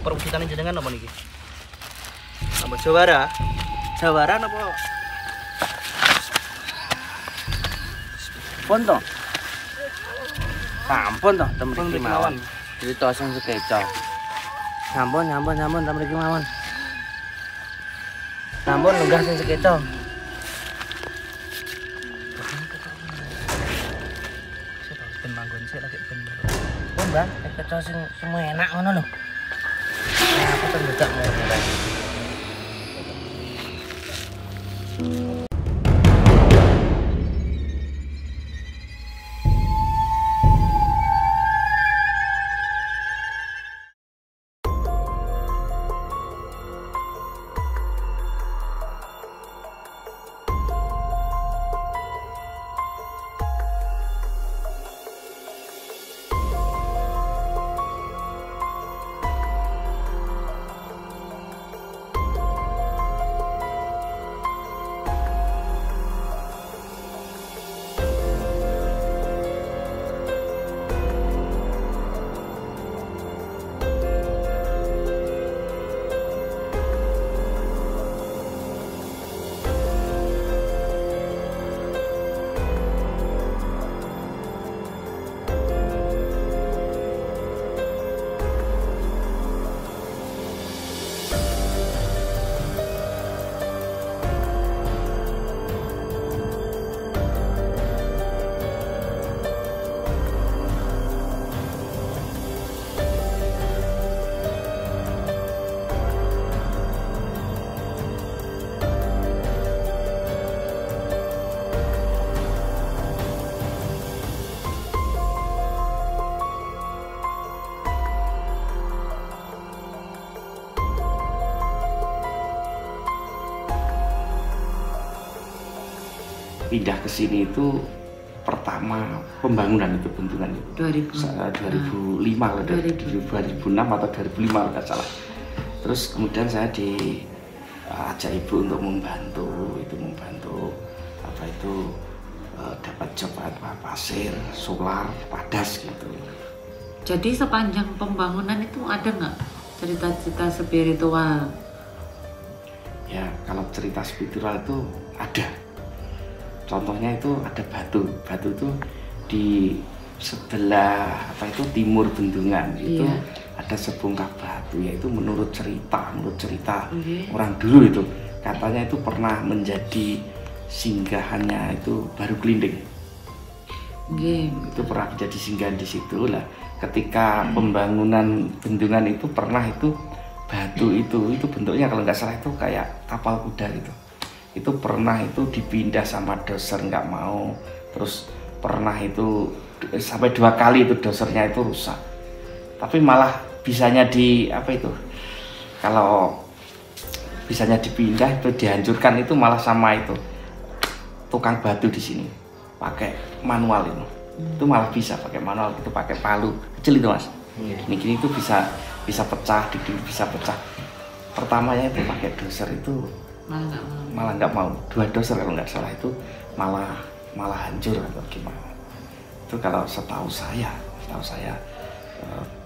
perwujudane jenengan apa niki? Apa Jawara? Jawara napa? Pon to. Sampun to, temen iki mawon. Cerita sing sekeca. Sampun temen iki mawon. Sampun lenggah sing sekeca. Ben manggon sik lagi ben. Oh, Mbak, keca sing semua enak ngono lho. Nah, aku tuh ndak mau. Pindah ke sini itu pertama pembangunan itu bendungan itu 2005 lah, 2006 atau 2005 nggak salah. Terus kemudian saya diajak ibu untuk membantu apa itu dapat job apa pasir, solar, padas gitu. Jadi sepanjang pembangunan itu ada nggak cerita-cerita spiritual? Ya kalau cerita spiritual itu ada. Contohnya itu ada batu itu di sebelah apa itu timur bendungan itu ada sebongkah batu, yaitu menurut cerita orang dulu itu katanya itu pernah menjadi singgahannya itu Baru Gelinding. Itu pernah menjadi singgahan di situ lah. Ketika pembangunan bendungan itu pernah itu batu itu bentuknya kalau nggak salah itu kayak tapal kuda gitu. Itu pernah itu dipindah sama doser nggak mau, terus pernah itu sampai 2 kali itu dosernya itu rusak, tapi malah bisanya kalau bisanya dipindah itu dihancurkan itu malah sama itu tukang batu di sini pakai manual itu malah bisa pakai manual, itu pakai palu kecil itu mas, gini itu bisa pecah, bisa pecah. Pertamanya itu pakai doser itu malah nggak mau, 2 doser kalau nggak salah itu malah hancur atau gimana. Itu kalau setahu saya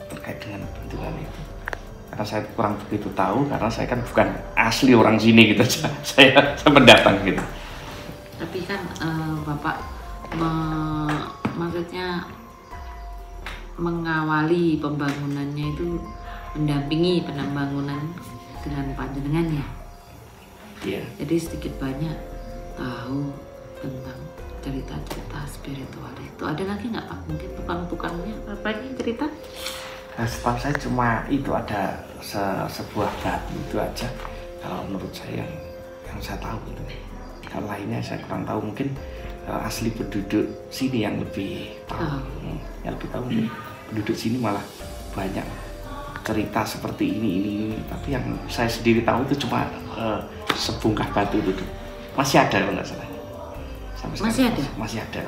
terkait dengan bendungan itu, karena saya kurang begitu tahu karena saya kan bukan asli orang sini gitu. saya pendatang gitu. Tapi kan Bapak maksudnya mengawali pembangunannya itu, mendampingi pembangunan dengan panjenengan ya. Yeah. Jadi sedikit banyak tahu tentang cerita-cerita spiritual itu. Ada lagi nggak Pak? Mungkin tukang-tukangnya apa ini cerita? Nah, setahu saya cuma itu ada sebuah batu itu aja. Kalau menurut saya yang saya tahu itu. Kalau lainnya saya kurang tahu, mungkin asli penduduk sini yang lebih tahu. Yang lebih tahu mungkin penduduk sini malah banyak cerita seperti ini. Tapi yang saya sendiri tahu itu cuma sebongkah batu itu masih ada kalau nggak salah. Masih ada.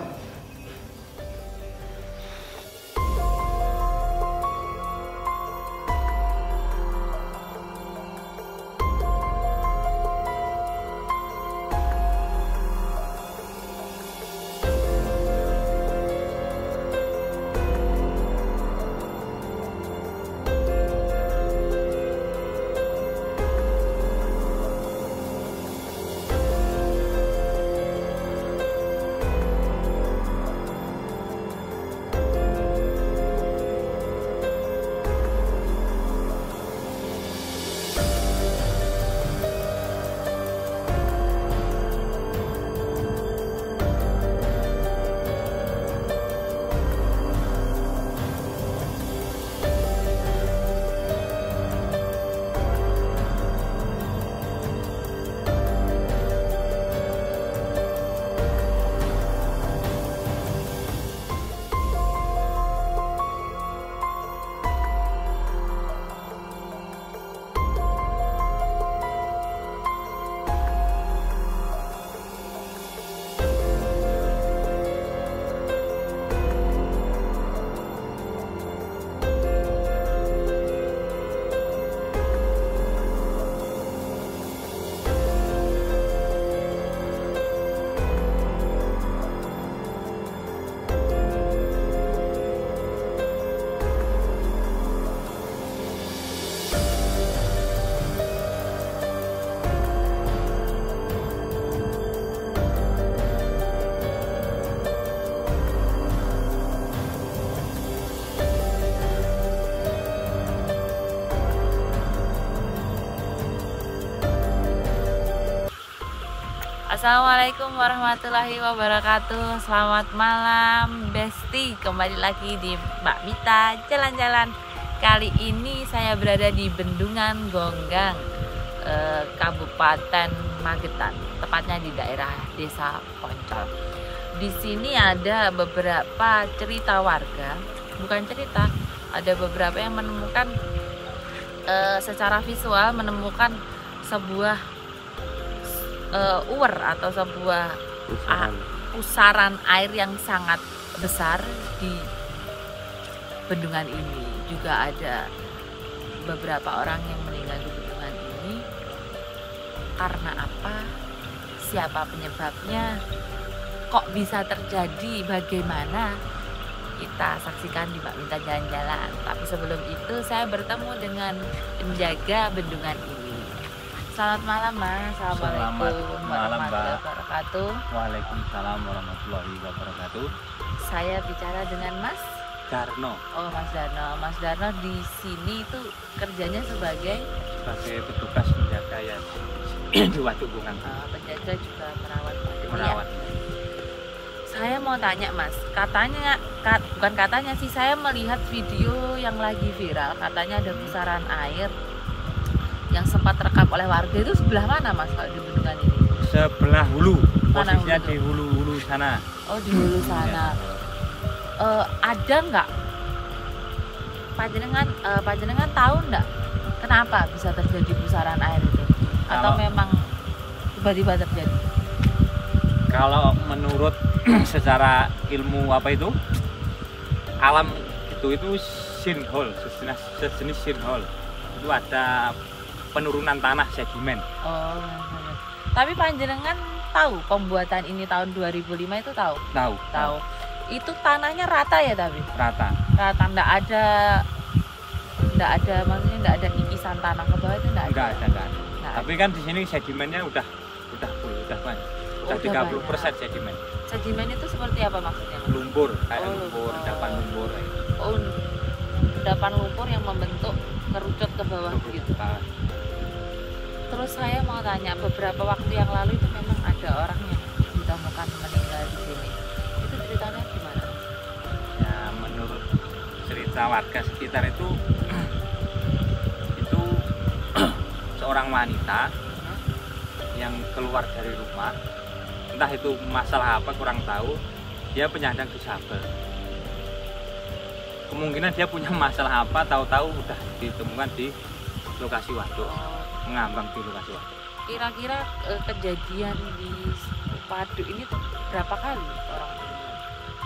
Assalamualaikum warahmatullahi wabarakatuh. Selamat malam Besti. Kembali lagi di Mbak Mita Jalan-Jalan. Kali ini saya berada di Bendungan Gonggang, Kabupaten Magetan, tepatnya di daerah Desa Poncol. Di sini ada beberapa cerita warga, bukan cerita, ada beberapa yang menemukan secara visual menemukan sebuah uwer atau sebuah pusaran air yang sangat besar di bendungan ini. Juga ada beberapa orang yang meninggal di bendungan ini. Karena apa? Siapa penyebabnya? Kok bisa terjadi? Bagaimana? Kita saksikan di Mbak Minta Jalan-Jalan. Tapi sebelum itu saya bertemu dengan penjaga bendungan ini. Selamat malam Mas. Assalamualaikum warahmatullahi wabarakatuh. Waalaikumsalam warahmatullahi wabarakatuh. Saya bicara dengan Mas Darno. Oh, Mas Darno. Mas Darno di sini itu kerjanya sebagai Petugas penjaga ya di Waduk Gonggang. Penjaga juga merawat waduk. Merawat. Ya. Saya mau tanya Mas, bukan katanya sih, saya melihat video yang lagi viral, katanya ada pusaran air yang sempat terekam oleh warga. Itu sebelah mana Mas kalau di bendungan ini? Sebelah hulu, Mana posisinya hulu? di hulu sana. Oh, di hulu sana. Ada nggak panjenengan tahu nggak kenapa bisa terjadi pusaran air itu? Atau memang tiba-tiba terjadi? Kalau menurut secara ilmu apa itu alam itu sinkhole, sejenis sinkhole. Itu ada penurunan tanah sedimen. Oh, benar. Tapi panjenengan tahu pembuatan ini tahun 2005 itu tahu? Tahu. Itu tanahnya rata ya tapi? Rata. Rata, enggak ada maksudnya enggak ada kikisan tanah ke bawah itu enggak ada. Enggak ada. Nggak Tapi kan di sini sedimennya udah full, udah banyak. Udah 30% sedimen. Sedimen itu seperti apa maksudnya? Lumpur, kayak Oh, lumpur, lumpur. endapan lumpur. Oh, endapan lumpur yang membentuk kerucut ke bawah gitu. Terus saya mau tanya, beberapa waktu yang lalu itu memang ada orang yang ditemukan meninggal di sini. Itu ceritanya gimana? Ya, menurut cerita warga sekitar itu seorang wanita yang keluar dari rumah, entah itu masalah apa kurang tahu, dia penyandang disabel. Kemungkinan dia punya masalah apa, tahu-tahu udah ditemukan di lokasi waduk, mengambang di lokasi waduk. Kira-kira kejadian di waduk ini tuh berapa kali orang meninggal?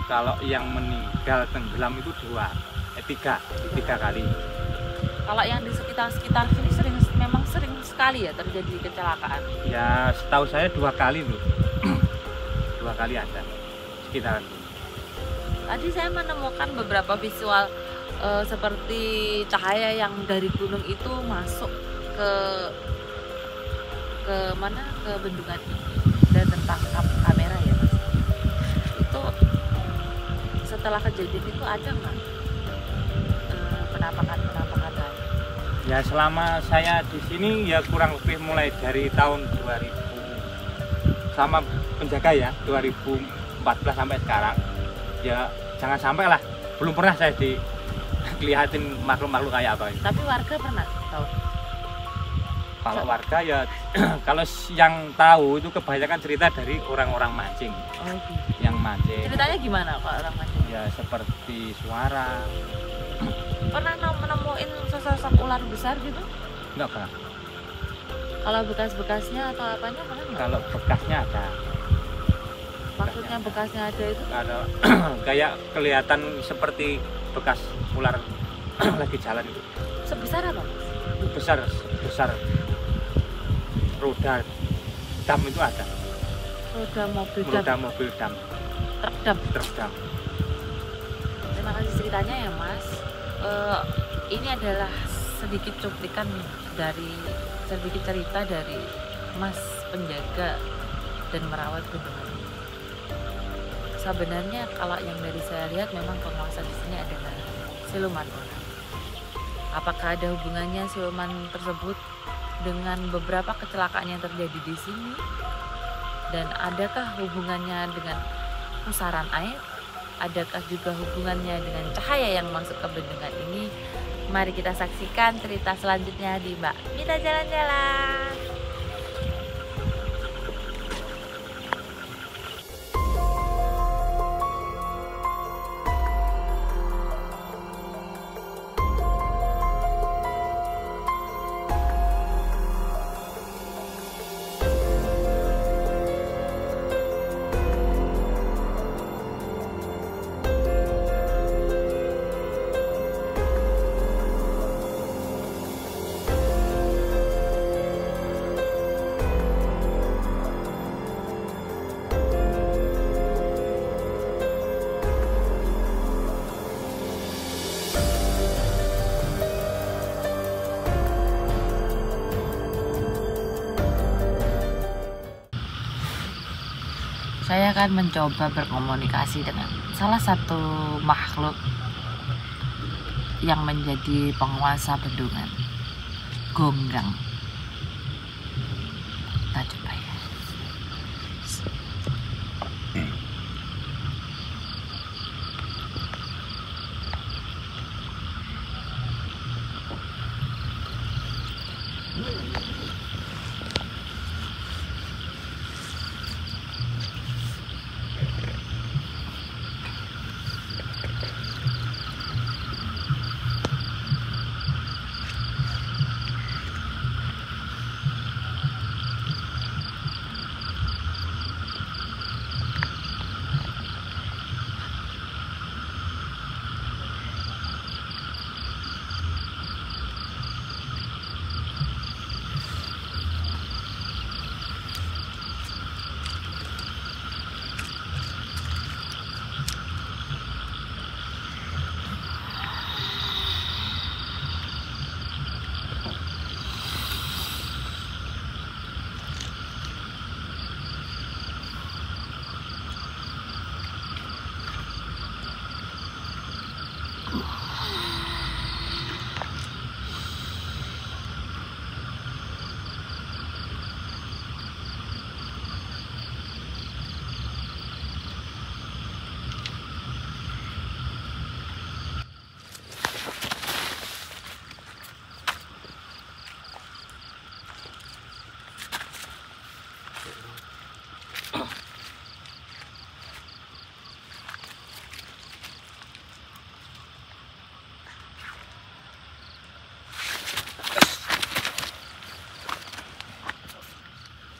Kalau yang meninggal tenggelam itu tiga kali. Kalau yang di sekitar sini memang sering sekali ya terjadi kecelakaan. Ya setahu saya 2 kali loh. 2 kali ada sekitar. Tadi saya menemukan beberapa visual seperti cahaya yang dari gunung itu masuk ke mana, ke bendungan ini dan tertangkap kamera ya Mas. Itu setelah kejadian itu ada nggak penampakan lain? Ya selama saya di sini ya kurang lebih mulai dari tahun 2000 sama penjaga ya 2014 sampai sekarang ya jangan sampai lah belum pernah saya dilihatin makhluk-makhluk kayak apa ini. Tapi warga pernah tahu? Kalau warga ya kalau yang tahu itu kebanyakan cerita dari orang-orang mancing. Oh, gitu. Yang mancing Ceritanya gimana kalau orang mancing? ya seperti suara. Pernah menemuin sesosok ular besar gitu? Enggak pernah. Kalau bekas-bekasnya atau apanya pernah nggak? Kalau bekasnya ada. Maksudnya bekasnya ada itu? Ada kayak kelihatan seperti bekas ular lagi jalan itu. Sebesar apa? Besar roda dam itu ada. Roda mobil Roda dam, mobil dam, truk dam. Terima kasih ceritanya ya Mas. Ini adalah sedikit cuplikan sedikit cerita dari Mas penjaga dan merawat bendungan. Sebenarnya kalau yang dari saya lihat memang penguasa di sini adalah siluman ular. Apakah ada hubungannya siluman tersebut dengan beberapa kecelakaan yang terjadi di sini? Dan adakah hubungannya dengan pusaran air? Adakah juga hubungannya dengan cahaya yang masuk ke bendungan ini? Mari kita saksikan cerita selanjutnya di Mbak Mita Jalan-Jalan. Saya akan mencoba berkomunikasi dengan salah satu makhluk yang menjadi penguasa bendungan, Gonggang. Kita coba ya.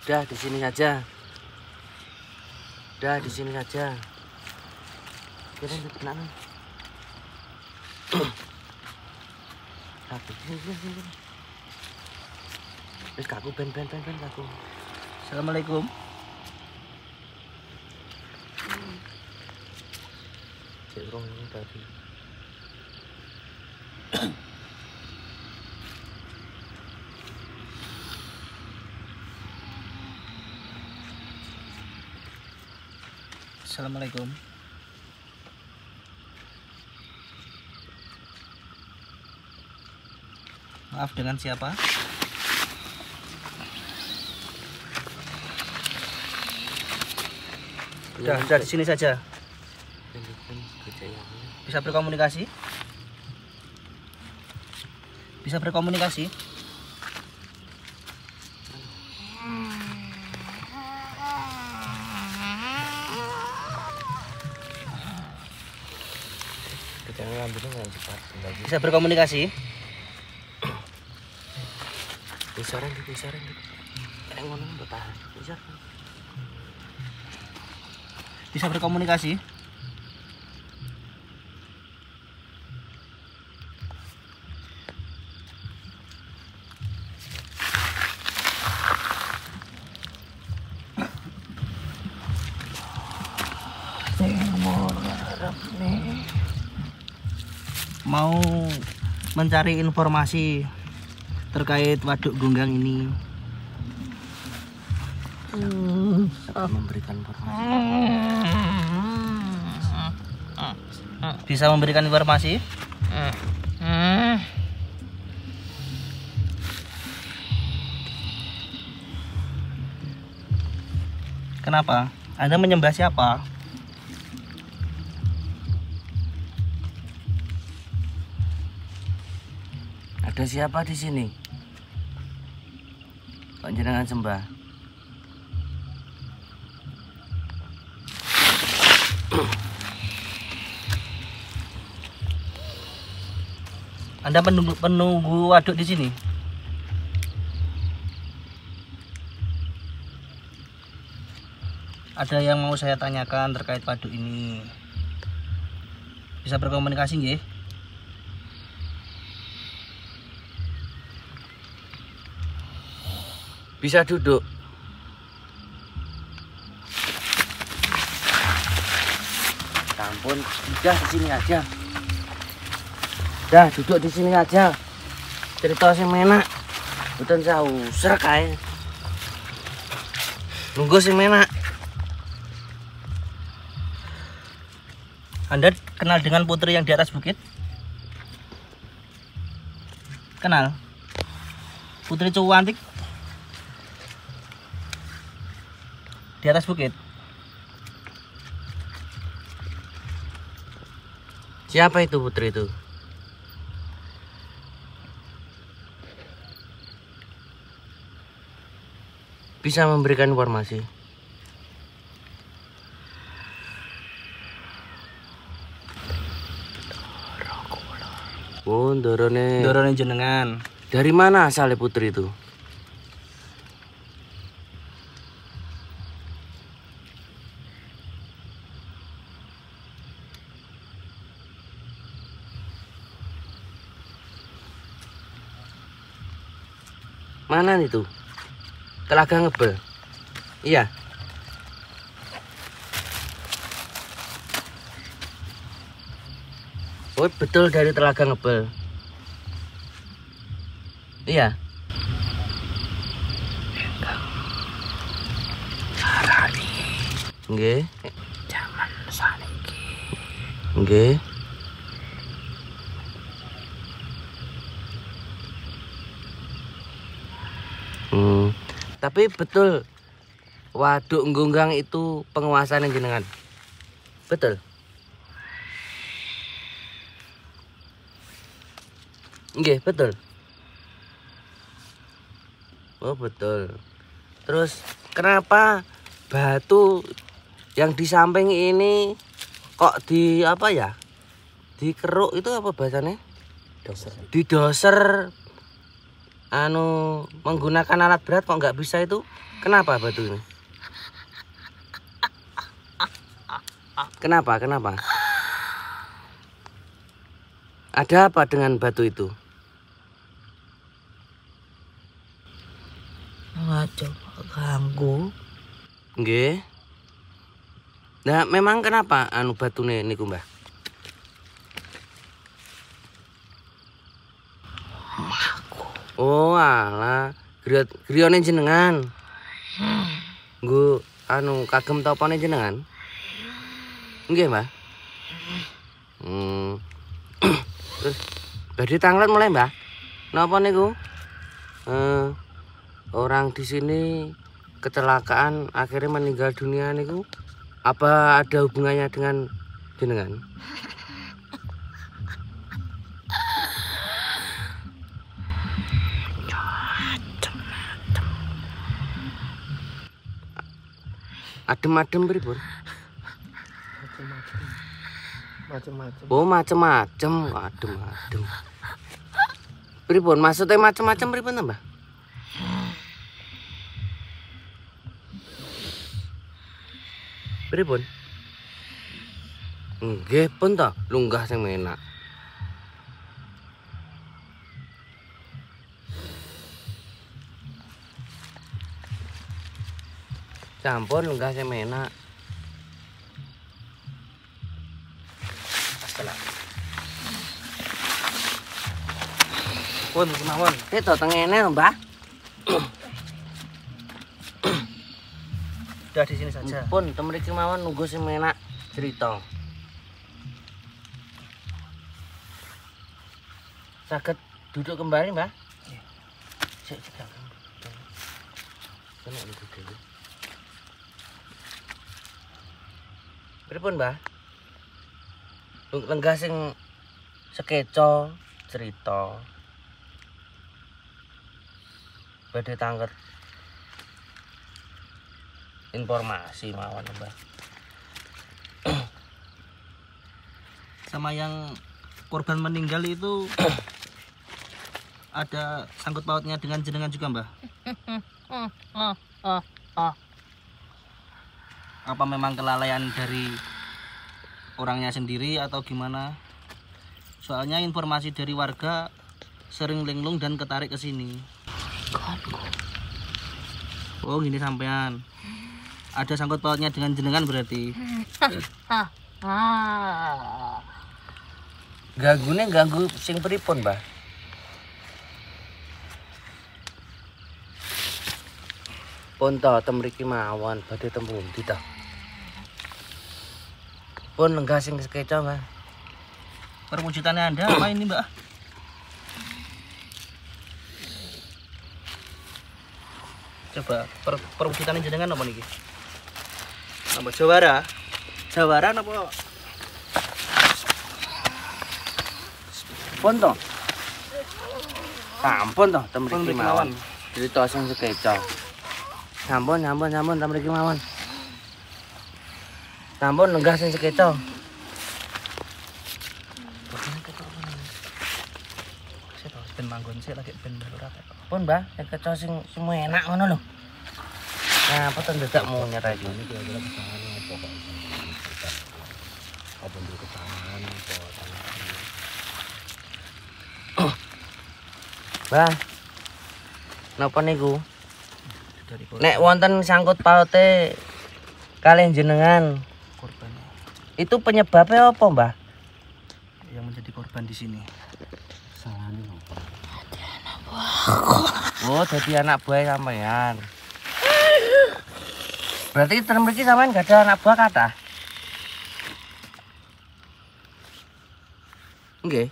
Udah di sini saja. Udah di sini saja. Kira tenang. Tapi ini. Wis kaku ben kaku. Assalamualaikum. Cek rong ini tadi. Assalamualaikum. Maaf, dengan siapa? Udah di sini saja. Bisa berkomunikasi? Bisa berkomunikasi? Bisa berkomunikasi? Bisaran. Bisa berkomunikasi? Mau mencari informasi terkait Waduk Gonggang ini. Memberikan informasi. Bisa memberikan informasi? Kenapa? Anda menyembah siapa? Ada siapa di sini? Panjenengan sembah. Anda penunggu waduk di sini? Ada yang mau saya tanyakan terkait waduk ini. Bisa berkomunikasi nggih? Bisa duduk. Ampun, udah di sini aja. Dah duduk di sini aja. Cerita sing enak. Mboten saya usrek kae. Nunggu sing enak. Anda kenal dengan putri yang di atas bukit? Kenal? Putri cantik di atas bukit. Siapa itu putri itu? Bisa memberikan informasi? Oh, dorone jenengan. Dari mana asalnya putri itu? Mana itu? Telaga Ngebel. Iya. Oh, betul dari Telaga Ngebel. Iya. Harani. Nggih. Zaman saniki. Nggih. Tapi betul waduk Nggunggang itu penguasaan jenengan. Betul. Nggih, betul. Oh, betul. Terus kenapa batu yang di samping ini kok di apa ya? Dikeruk itu apa bahasanya? Doser. Di doser. Menggunakan alat berat kok nggak bisa itu? Kenapa batu ini? Kenapa? Ada apa dengan batu itu? Nggak coba ganggu. Nggih. Nah, memang kenapa batune niku, Mbah? Oh, alah, griyane jenengan. Nggo kagem topone jenengan. Nggih, Mbah. Terus badhe tanglet mulai, Mbah. Napa niku? Orang di sini kecelakaan akhirnya meninggal dunia niku. Apa ada hubungannya dengan jenengan? Adem-adem pripun? Macem-macem. Oh, macem-macem. Adem-adem. Pripun? Maksudnya macem-macem pripun, Mbah? Pripun? Nggih pun to, lunggah sing enak. Campur lunggah sing enak. Pun kemawon. Itu tengene, Mbah. Udah di sini saja. Pun temriki mawon nunggu sing enak cerita. Saged duduk kembali, Mbah? Nggih. Sik. Kena niku dhewe. Pripun, Mbah? Lenggah sing sekeco cerita. Badhe tangket informasi mawon, Mbah. Sama yang korban meninggal itu ada sangkut pautnya dengan jenengan juga, Mbah? Apa memang kelalaian dari orangnya sendiri atau gimana? Soalnya informasi dari warga sering linglung dan ketarik ke sini. Oh, gini sampean. Ada sangkut pautnya dengan jenengan berarti. Ganggu sing pripun, Mbah? Pun to temriki mawon badhe tempundi to. Pun lenggah sing sekeco, Mbah. Perwujudannya Anda apa ini, Mbak? Coba perwujudannya jenengan apa niki? Apa jawara? Jawara apa? Pun to. Sampun to temriki Temriki mawon. mawon. Cerita sing sekeco. Sampun temriki mawon. Sampun lenggah sing sekeco. Ben manggon sik lagi ben ora kok. Pun, Mbah, sekeco sing enak ngono lho. Nah, apa to dadak munyet iki? Kira-kira kesalahan apa kok apa ndek kesalahan apa Mbah. Napa niku? Dari Nek wonten sangkut paute kalih jenengan, korban itu penyebabnya apa, Mbah? yang menjadi korban di sini. kesalahan apa? Oh, jadi anak buah sampean. Berarti terus mriki sampean gak ada anak buah kathah? Nggih.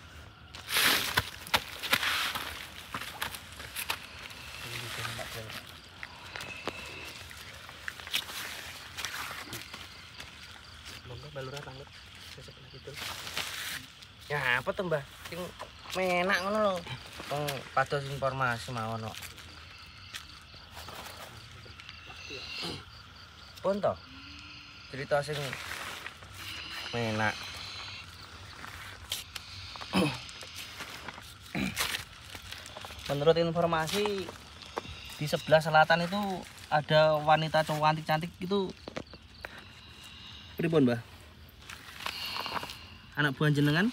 Ya, apa tuh, Mbah? Sing menak ngono lho. Wong pados informasi mawon kok. Pun to. Cerita sing menak. Menurut informasi di sebelah selatan itu ada wanita cowok cantik itu pripun, Mbah? Anak buah jenengan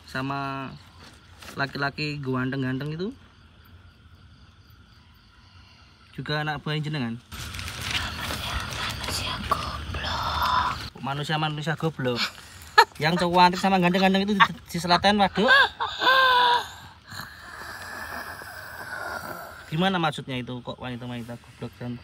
sama laki-laki ganteng-ganteng itu juga anak buah jenengan? Manusia goblok. Yang cowok cantik sama ganteng-ganteng itu di selatan, waduh. Gimana maksudnya itu kok wanita-wanita goblok dan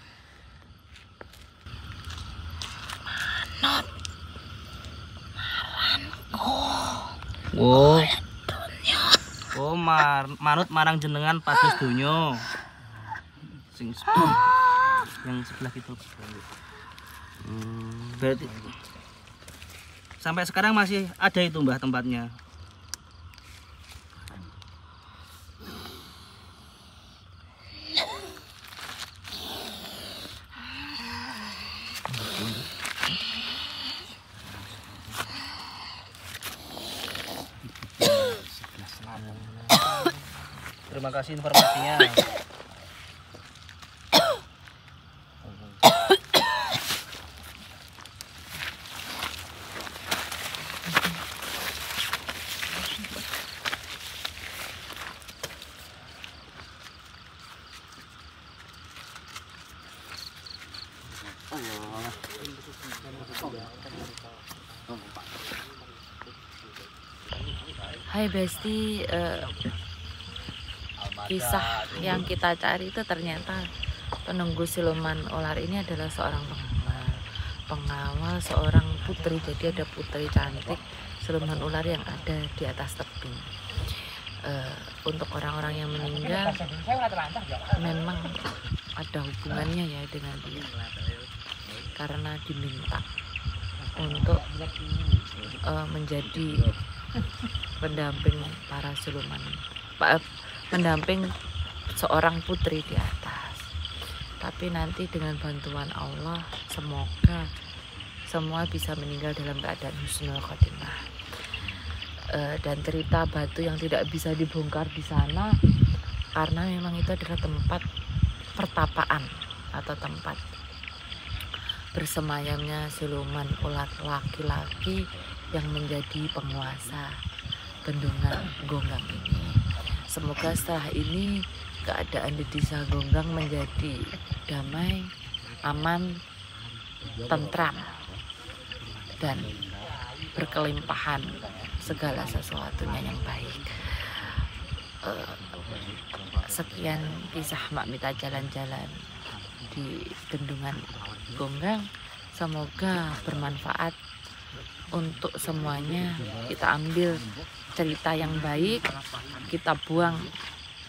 manut marang jenengan pados donya. Yang sebelah itu. Berarti sampai sekarang masih ada itu, Mbah, tempatnya. Terima kasih informasinya. Hai Besti, kisah yang kita cari itu ternyata penunggu siluman ular ini adalah seorang pengawal seorang putri. Jadi ada putri cantik siluman ular yang ada di atas tebing. Untuk orang-orang yang meninggal memang ada hubungannya ya dengan dia, karena diminta untuk menjadi pendamping para siluman, pendamping seorang putri di atas. Tapi nanti dengan bantuan Allah semoga semua bisa meninggal dalam keadaan husnul khotimah. Dan cerita batu yang tidak bisa dibongkar di sana karena memang itu adalah tempat pertapaan atau tempat bersemayamnya siluman ular laki-laki yang menjadi penguasa bendungan Gonggang ini. Semoga setelah ini keadaan di desa Gonggang menjadi damai, aman, tentram, dan berkelimpahan segala sesuatunya yang baik. Sekian kisah Mbak Mita jalan-jalan di bendungan Gonggang. Semoga bermanfaat untuk semuanya. Kita ambil cerita yang baik, kita buang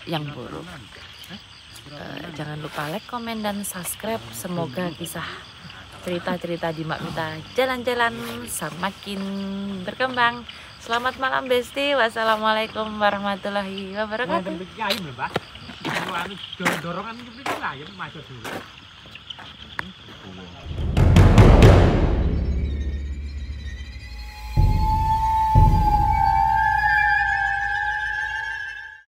yang buruk. Jangan lupa like, komen, dan subscribe. Semoga kisah cerita-cerita di Mbak Mita jalan-jalan semakin berkembang. Selamat malam Besti. Wassalamualaikum warahmatullahi wabarakatuh. Dorongan itu ayam masuk dulu.